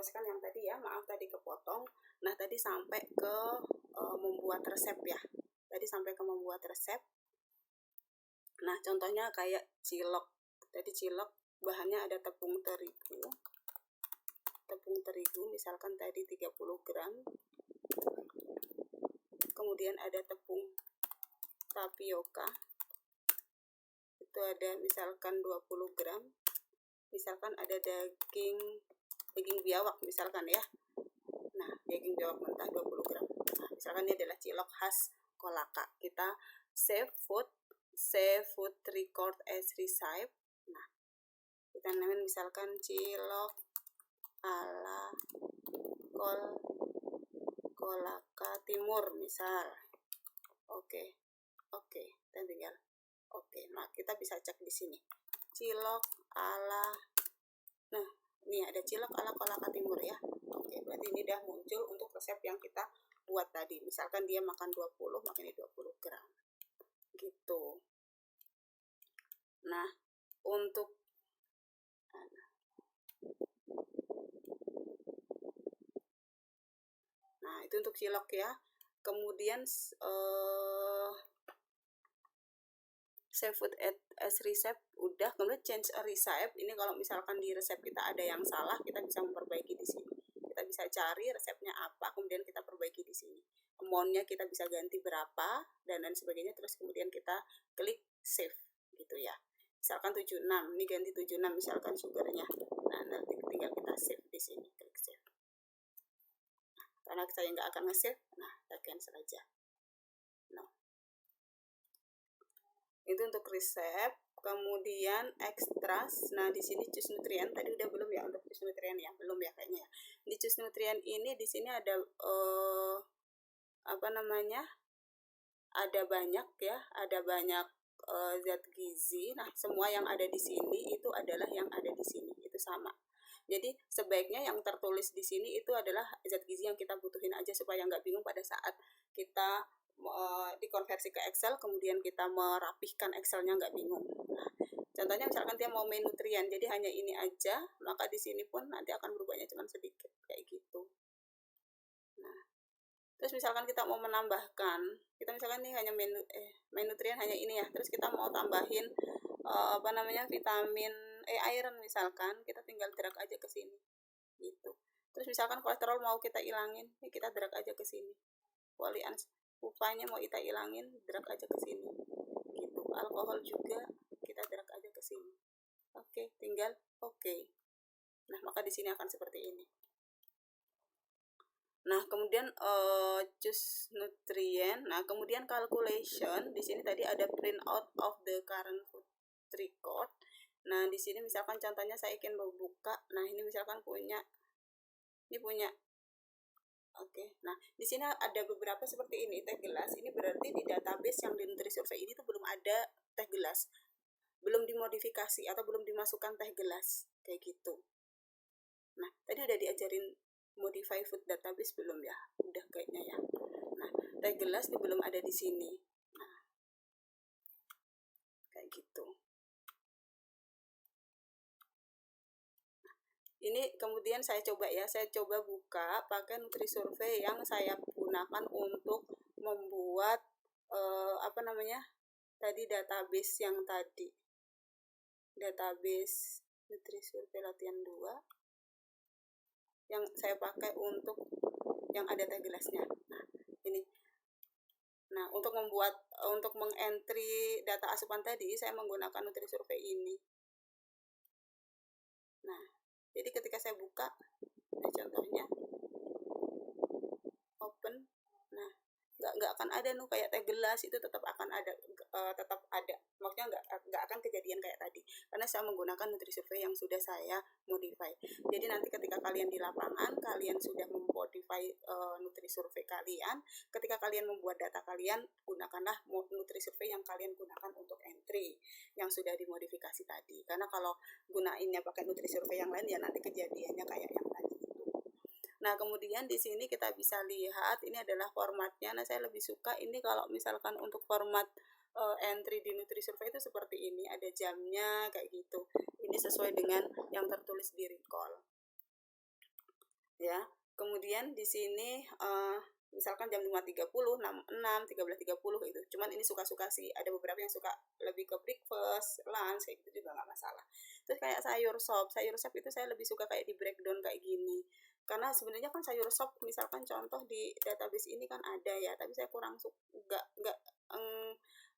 teruskan yang tadi ya, maaf tadi kepotong. Nah, tadi sampai ke membuat resep ya. Tadi sampai ke membuat resep. Nah, contohnya kayak cilok. Tadi cilok bahannya ada tepung terigu. Tepung terigu misalkan tadi 30 gram. Kemudian ada tepung tapioka. Itu ada misalkan 20 gram. Misalkan ada daging biawak misalkan ya. Nah, daging biawak mentah 20 gram. Nah, misalkan ini adalah cilok khas Kolaka. Kita save food record as recipe. Nah, kita namain misalkan cilok ala Kolaka Timur misal. Oke. Dan tinggal oke. Nah, kita bisa cek di sini. Cilok ala, nah ini ada cilok ala Kolaka Timur ya. Oke, berarti ini udah muncul untuk resep yang kita buat tadi. Misalkan dia makan 20, makanya 20 gram gitu. Nah, untuk itu untuk cilok ya. Kemudian save food as recipe udah. Kemudian change a recipe, ini kalau misalkan di resep kita ada yang salah, kita bisa memperbaiki di sini. Kita bisa cari resepnya apa, kemudian kita perbaiki di sini. Amount-nya kita bisa ganti berapa dan lain sebagainya, terus kemudian kita klik save gitu ya. Misalkan 76, ini ganti 76 misalkan sugarnya. Nah, nanti tinggal kita save di sini, klik save. Nah, karena saya nggak akan nge-save, nah kita cancel aja. No. Itu untuk resep. Kemudian extras. Nah, di sini choose nutrient tadi udah belum ya untuk choose nutrient ya? Belum ya kayaknya ya. Di choose nutrient ini di sini ada ada banyak ya, ada banyak zat gizi. Nah, semua yang ada di sini itu adalah yang ada di sini, itu sama. Jadi sebaiknya yang tertulis di sini itu adalah zat gizi yang kita butuhin aja supaya nggak bingung pada saat kita dikonversi ke Excel, kemudian kita merapihkan Excelnya nggak bingung. Nah, contohnya misalkan dia mau main nutrien, jadi hanya ini aja, maka di sini pun nanti akan berubahnya cuma sedikit kayak gitu. Nah, terus misalkan kita mau menambahkan, kita misalkan ini hanya main nutrien hanya ini ya, terus kita mau tambahin vitamin iron misalkan, kita tinggal drag aja ke sini gitu. Terus misalkan kolesterol mau kita ilangin, kita drag aja ke sini. Polyunsaturated mau kita ilangin, drag aja ke sini gitu. Alkohol juga kita drag aja ke sini. Oke, tinggal oke. Nah, maka di sini akan seperti ini. Nah, kemudian choose nutrient. Nah, kemudian calculation. Di sini tadi ada print out of the current food record. Nah, di sini misalkan contohnya saya ingin membuka. Nah, ini misalkan punya. Oke. Nah, di sini ada beberapa seperti ini, teh gelas. Ini berarti di database yang di NutriSurvey ini tuh belum ada teh gelas. Belum dimodifikasi atau belum dimasukkan teh gelas kayak gitu. Nah, tadi udah diajarin modify food database belum ya? Udah kayaknya ya. Nah, teh gelas ini belum ada di sini. Nah, kayak gitu. Ini kemudian saya coba buka pakai NutriSurvey yang saya gunakan untuk membuat tadi database yang tadi. Database NutriSurvey latihan 2 yang saya pakai untuk yang ada teh gelasnya. Nah, ini. Nah, untuk mengentry data asupan tadi saya menggunakan NutriSurvey ini. Nah, jadi ketika saya buka, contohnya open, nah nggak akan ada kayak teh gelas, itu tetap akan ada, maksudnya nggak akan kejadian kayak tadi karena saya menggunakan NutriSurvey yang sudah saya modify. Jadi nanti ketika kalian di lapangan, kalian sudah memodify NutriSurvey kalian, ketika kalian membuat data kalian, gunakanlah NutriSurvey yang kalian gunakan untuk entry yang sudah dimodifikasi tadi. Karena kalau gunainnya pakai NutriSurvey yang lain ya nanti kejadiannya kayak yang tadi. Nah, kemudian di sini kita bisa lihat ini adalah formatnya. Nah, saya lebih suka ini kalau misalkan untuk format entry di NutriSurvey itu seperti ini, ada jamnya kayak gitu. Ini sesuai dengan yang tertulis di recall. ya. Kemudian di sini misalkan jam 5.30, 6, 13.30 itu. Cuman ini suka-suka sih. Ada beberapa yang suka lebih ke breakfast, lunch kayak gitu juga nggak masalah. Terus kayak sayur sop itu saya lebih suka kayak di breakdown kayak gini. Karena sebenarnya kan sayur sop misalkan contoh di database ini kan ada ya, tapi saya kurang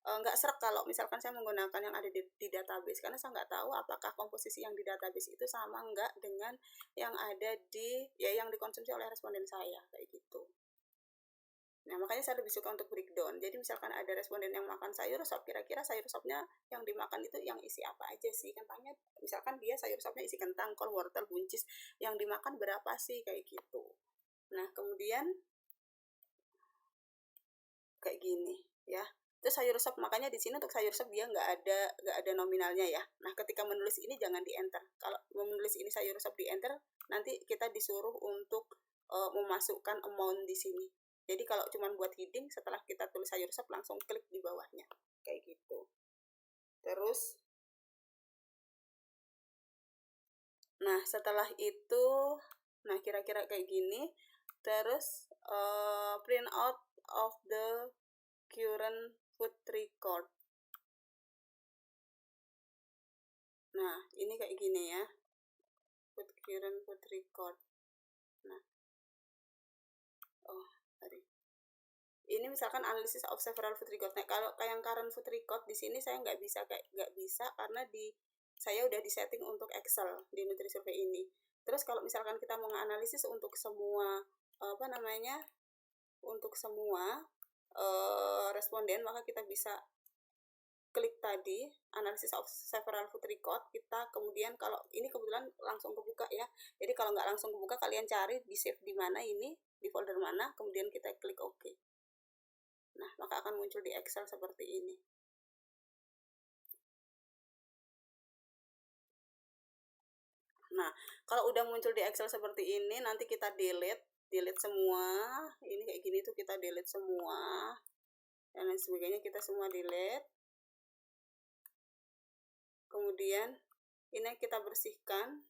nggak serak kalau misalkan saya menggunakan yang ada di database, karena saya nggak tahu apakah komposisi yang di database itu sama nggak dengan yang ada di yang dikonsumsi oleh responden saya kayak gitu. Nah, makanya saya lebih suka untuk breakdown. Jadi misalkan ada responden yang makan sayur sop, kira-kira sayur sopnya yang dimakan itu yang isi apa aja sih? Kentangnya, misalkan dia sayur sopnya isi kentang, kol, wortel, buncis, yang dimakan berapa sih? Kayak gitu. Nah, kemudian kayak gini ya. Terus sayur sop, makanya di sini untuk sayur sop dia nggak ada nominalnya ya. Nah, ketika menulis ini jangan di enter. Kalau menulis ini sayur sop di enter, nanti kita disuruh untuk memasukkan amount di sini. Jadi kalau cuma buat heading, setelah kita tulis sayur sop langsung klik di bawahnya kayak gitu. Terus nah setelah itu, nah kira-kira kayak gini. Terus print out of the current food record. Nah, ini kayak gini ya. Current food record. Nah, ini misalkan analisis of several food record. Nah, kalau kayak yang current food record di sini saya nggak bisa karena saya udah disetting untuk Excel di NutriSurvey ini. Terus kalau misalkan kita mau menganalisis untuk semua untuk semua responden, maka kita bisa klik tadi analisis of several food record. Kita kemudian, kalau ini kebetulan langsung kebuka ya, jadi kalau nggak langsung kebuka kalian cari di save di mana, ini di folder mana, kemudian kita klik OK. Nah, maka akan muncul di Excel seperti ini. Nah, kalau udah muncul di Excel seperti ini, nanti kita delete semua. Ini kayak gini tuh, kita delete semua dan lain sebagainya, kita semua delete. Kemudian ini kita bersihkan.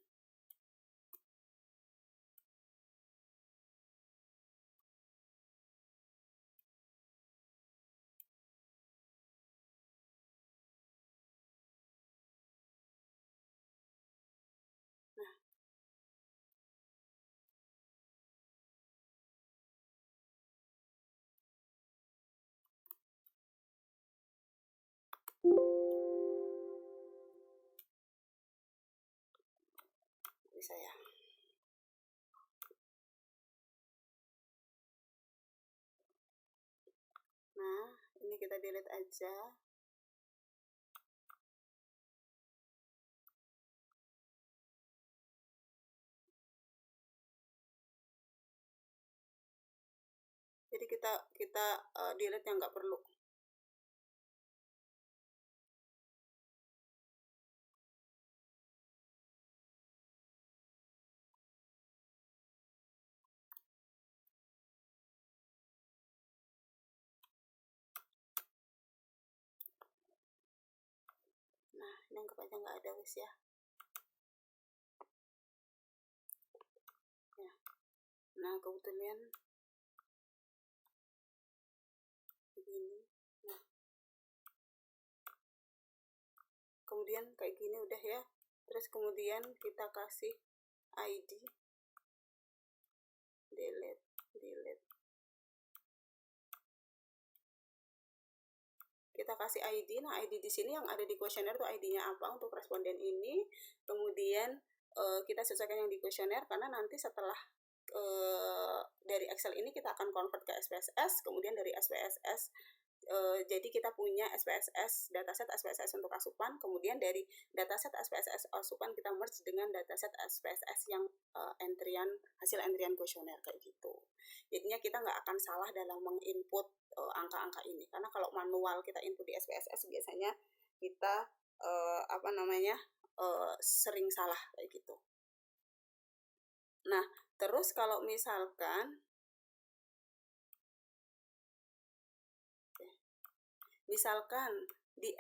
Nah, bisa ya. Nah, ini kita delete aja. Jadi kita delete yang nggak perlu. Nah, ini anggap aja nggak ada wis ya. Nah, kebetulan begini. Nah, kemudian kayak gini udah ya. Terus kemudian kita kasih ID, delete. Kita kasih ID. Nah, ID di sini yang ada di kuesioner tuh ID-nya apa untuk responden ini. Kemudian kita sesuaikan yang di kuesioner, karena nanti setelah dari Excel ini kita akan convert ke SPSS. Kemudian dari SPSS jadi kita punya SPSS dataset SPSS untuk asupan. Kemudian dari dataset SPSS asupan kita merge dengan dataset SPSS yang hasil entrian kuesioner kayak gitu. Jadinya kita nggak akan salah dalam menginput angka-angka ini, karena kalau manual kita input di SPSS biasanya kita sering salah kayak gitu. Nah, terus kalau misalkan di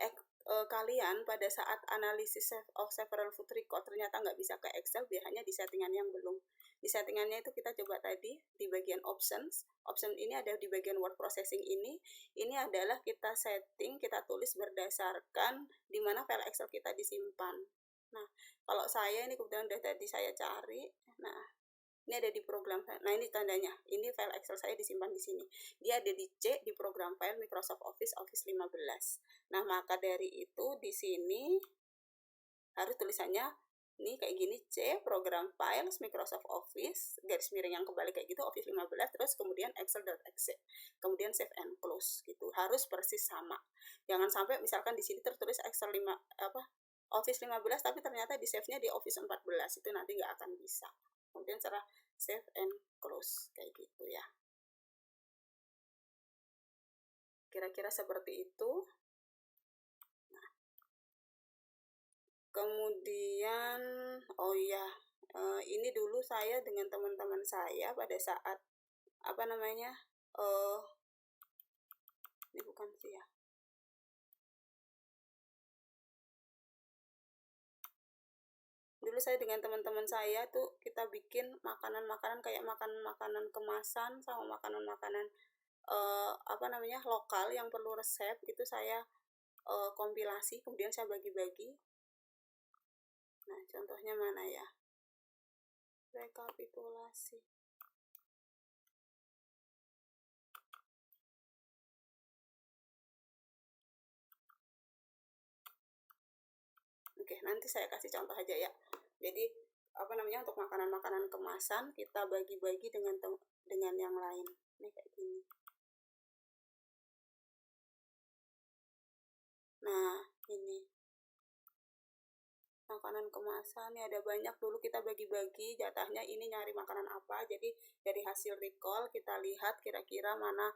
kalian pada saat analisis of several food record ternyata nggak bisa ke Excel, biasanya di settingan yang belum. Di settingannya itu kita coba tadi di bagian options. Option ini ada di bagian word processing ini. Ini adalah kita setting, kita tulis berdasarkan di mana file Excel kita disimpan. Nah, kalau saya ini kebetulan udah tadi saya cari. Nah, ini ada di program file. Nah, ini tandanya. Ini file Excel saya disimpan di sini. Dia ada di C di program file Microsoft Office 15. Nah, maka dari itu di sini harus tulisannya ini kayak gini, C program files Microsoft Office garis miring yang kebalik kayak gitu, Office 15, terus kemudian excel.exe, kemudian save and close gitu. Harus persis sama. Jangan sampai misalkan di sini tertulis Excel Office 15 tapi ternyata di save-nya di Office 14. Itu nanti nggak akan bisa. Kemudian cara save and close kayak gitu ya. Kira-kira seperti itu. Kemudian, oh iya, ini dulu saya dengan teman-teman saya pada saat ini bukan sih ya. Dulu saya dengan teman-teman saya tuh kita bikin makanan-makanan kayak makanan kemasan sama makanan-makanan lokal yang perlu resep, itu saya kompilasi, kemudian saya bagi-bagi. Nah, contohnya mana ya? Rekapitulasi. Oke, nanti saya kasih contoh aja ya. Jadi, untuk makanan-makanan kemasan kita bagi-bagi dengan yang lain. Ini kayak gini. Nah, ini makanan kemasan ya, ada banyak. Dulu kita bagi-bagi jatahnya, ini nyari makanan apa. Jadi dari hasil recall kita lihat kira-kira mana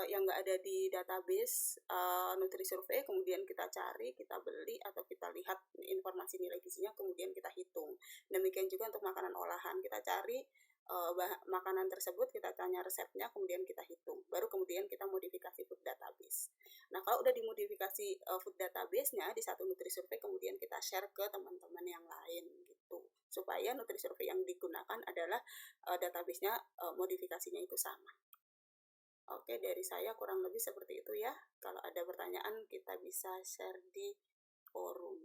yang nggak ada di database Nutrisurvey, kemudian kita cari, kita beli, atau kita lihat informasi nilai gizinya, kemudian kita hitung. Demikian juga untuk makanan olahan, kita cari makanan tersebut, kita tanya resepnya, kemudian kita hitung, baru kemudian kita modifikasi food database. Nah, kalau udah dimodifikasi food database-nya di satu Nutrisurvey, kemudian kita share ke teman-teman yang lain gitu, supaya Nutrisurvey yang digunakan adalah database-nya modifikasinya itu sama. Oke, dari saya kurang lebih seperti itu ya. Kalau ada pertanyaan kita bisa share di forum.